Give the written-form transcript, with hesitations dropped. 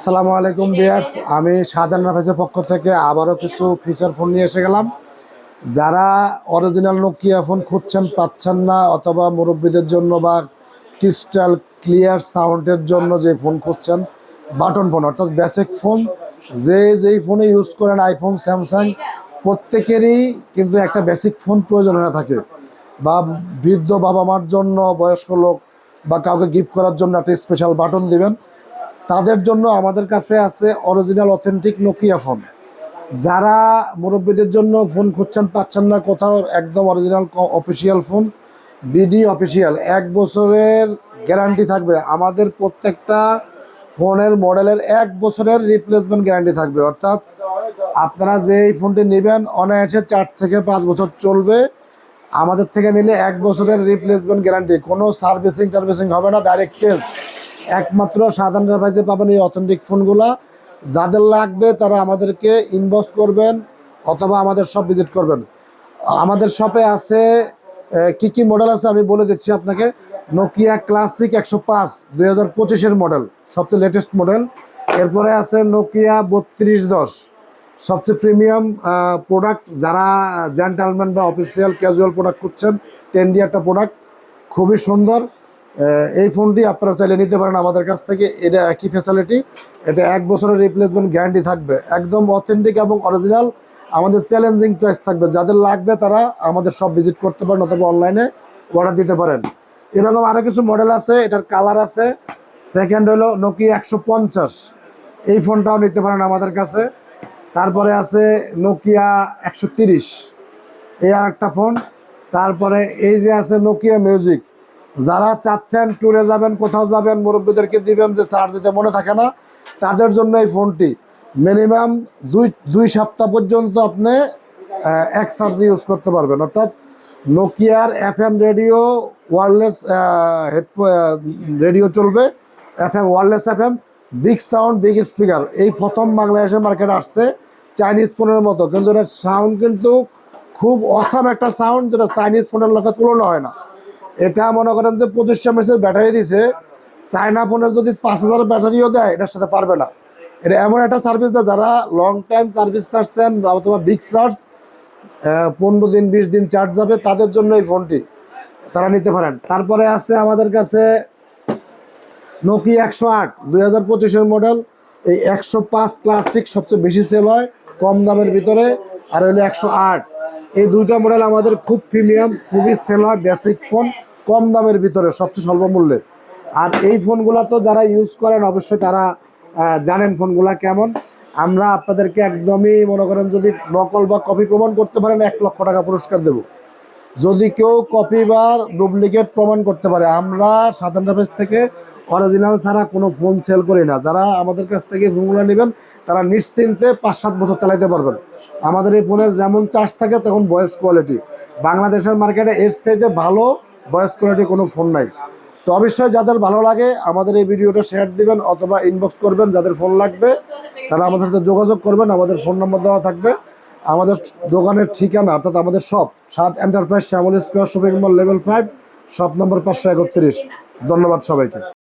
আসসালামু আলাইকুম ভিউয়ার্স, আমি শাহজাহান রাফেজের পক্ষ থেকে আবারও কিছু ফিচার ফোন নিয়ে এসে গেলাম। যারা অরিজিনাল নোকিয়া ফোন খুঁজছেন, পাচ্ছেন না, অথবা মুরব্বীদের জন্য বা ক্রিস্টাল ক্লিয়ার সাউন্ডের জন্য যে ফোন খুঁজছেন, বাটন ফোন অর্থাৎ বেসিক ফোন, যেই ফোনে ইউজ করেন, আইফোন, স্যামসাং, প্রত্যেকেরই কিন্তু একটা বেসিক ফোন প্রয়োজন হয়ে থাকে। বা বৃদ্ধ বাবা মার জন্য, বয়স্ক লোক বা কাউকে গিফট করার জন্য একটা স্পেশাল বাটন দিবেন, তাদের জন্য আমাদের কাছে আছে অরিজিনাল অথেন্টিক নোকিয়া ফোন। যারা মুরব্বীদের জন্য ফোন খুঁজছেন, পাচ্ছেন না কোথাও, একদম original official phone, BD official, 1 বছরের গ্যারান্টি থাকবে। আমাদের প্রত্যেকটা ফোনের মডেলের 1 বছরের রিপ্লেসমেন্ট গ্যারান্টি থাকবে। অর্থাৎ আপনারা যেই ফোনটি নেবেন অনায়াসে 4 থেকে 5 বছর চলবে। আমাদের থেকে নিলে 1 বছরের রিপ্লেসমেন্ট গ্যারান্টি, কোনো সার্ভিসিং হবে না, ডাইরেক্ট চেঞ্জ। একমাত্র শাহজাহান রাফেজে পাবেন এই অথেন্টিক ফোনগুলা। যাদের লাগবে তারা আমাদেরকে ইনবক্স করবেন অথবা আমাদের শপ ভিজিট করবেন। আমাদের শপে আছে কি মডেল আছে আমি বলে দিচ্ছি আপনাকে। নোকিয়া ক্লাসিক 105 2025-এর মডেল, সবচেয়ে লেটেস্ট মডেল। এরপরে আছে নোকিয়া 3210, সবচেয়ে প্রিমিয়াম প্রোডাক্ট। যারা জেন্টালম্যান বা অফিসিয়াল ক্যাজুয়াল প্রোডাক্ট খুঁজছেন, ট্রেন্ডি একটা প্রোডাক্ট, খুবই সুন্দর। এই ফোনটি আপনারা চাইলে নিতে পারেন আমাদের কাছ থেকে। এটা একই ফ্যাসিলিটি, এটা 1 বছরের রিপ্লেসমেন্ট গ্যারান্টি থাকবে, একদম অথেন্টিক এবং অরিজিনাল। আমাদের চ্যালেঞ্জিং প্রাইস থাকবে। যাদের লাগবে তারা আমাদের সব ভিজিট করতে পারেন অথবা অনলাইনে অর্ডার দিতে পারেন। এরকম আরও কিছু মডেল আছে, এটার কালার আছে। সেকেন্ড হলো নোকিয়া 150, এই ফোনটাও নিতে পারেন আমাদের কাছে। তারপরে আছে নোকিয়া 130, এই আর একটা ফোন। তারপরে এই যে আছে নোকিয়া মিউজিক। যারা চাচ্ছেন ট্যুরে যাবেন, কোথাও যাবেন, মুরব্বীদেরকে দিবেন, যে চার্জ দিতে মনে থাকে না, তাদের জন্য এই ফোনটি মিনিমাম দুই সপ্তাহ পর্যন্ত আপনি এক চার্জে ইউজ করতে পারবেন। অর্থাৎ নোকিয়ার FM রেডিও, ওয়্যারলেস রেডিও চলবে, wireless FM, big sound, big speaker. এই প্রথম বাংলাদেশের মার্কেটে আসছে চাইনিজ ফোনের মতো, কিন্তু এটার সাউন্ড কিন্তু খুব অসাম একটা সাউন্ড, যেটা চাইনিজ ফোনের লোকের তুলনা হয় না। এটা মনে করেন যে 2500 mAh ব্যাটারি দিছে, চায়না ফোনের যদি 5000 ব্যাটারিও দেয় এটার সাথে পারবে না। এটা এমন একটা সার্ভিস দেয়, যারা লং টাইম সার্ভিস চাচ্ছেন অথবা বিগ চার্জ, 15 দিন 20 দিন চার্জ যাবে, তাদের জন্য এই ফোনটি তারা নিতে পারেন। তারপরে আছে আমাদের কাছে নোকিয়া 108 2025-এর মডেল। এই 105 ক্লাসিক সবচেয়ে বেশি সেল হয় কম দামের ভিতরে, আর হলো 108। এই দুইটা মডেল আমাদের খুব প্রিমিয়াম, খুবই সেল হয়, বেসিক ফোন, কম দামের ভিতরে, সবচেয়ে স্বল্প মূল্যে। আর এই ফোনগুলো তো যারা ইউজ করেন অবশ্যই তারা জানেন ফোনগুলা কেমন। আমরা আপনাদেরকে একদমই মনে করেন যদি নকল বা কপি প্রমাণ করতে পারেন 1 লক্ষ টাকা পুরস্কার দেব। যদি কেউ কপি বা ডুপ্লিকেট প্রমাণ করতে পারে। আমরা শাহজাহান রাফেজ থেকে অরিজিনাল ছাড়া কোনো ফোন সেল করি না। যারা আমাদের কাছ থেকে ফোনগুলো নেবেন তারা নিশ্চিন্তে 5-7 বছর চালাতে পারবেন। আমাদের এই ফোনের যেমন চার্জ থাকে তেমন ভয়েস কোয়ালিটি, বাংলাদেশের মার্কেটে এর চাইতে ভালো ভয়েস কোয়ালিটি কোনো ফোন নাই। তো অবশ্যই যাদের ভালো লাগে আমাদের এই ভিডিওটা শেয়ার দিবেন অথবা ইনবক্স করবেন। যাদের ফোন লাগবে তারা আমাদের সাথে যোগাযোগ করবেন, আমাদের ফোন নম্বর দেওয়া থাকবে। আমাদের দোকানের ঠিকানা অর্থাৎ আমাদের shop Saad enterprise, Shyamal square shopping mall, level 5, shop number 531। ধন্যবাদ সবাইকে।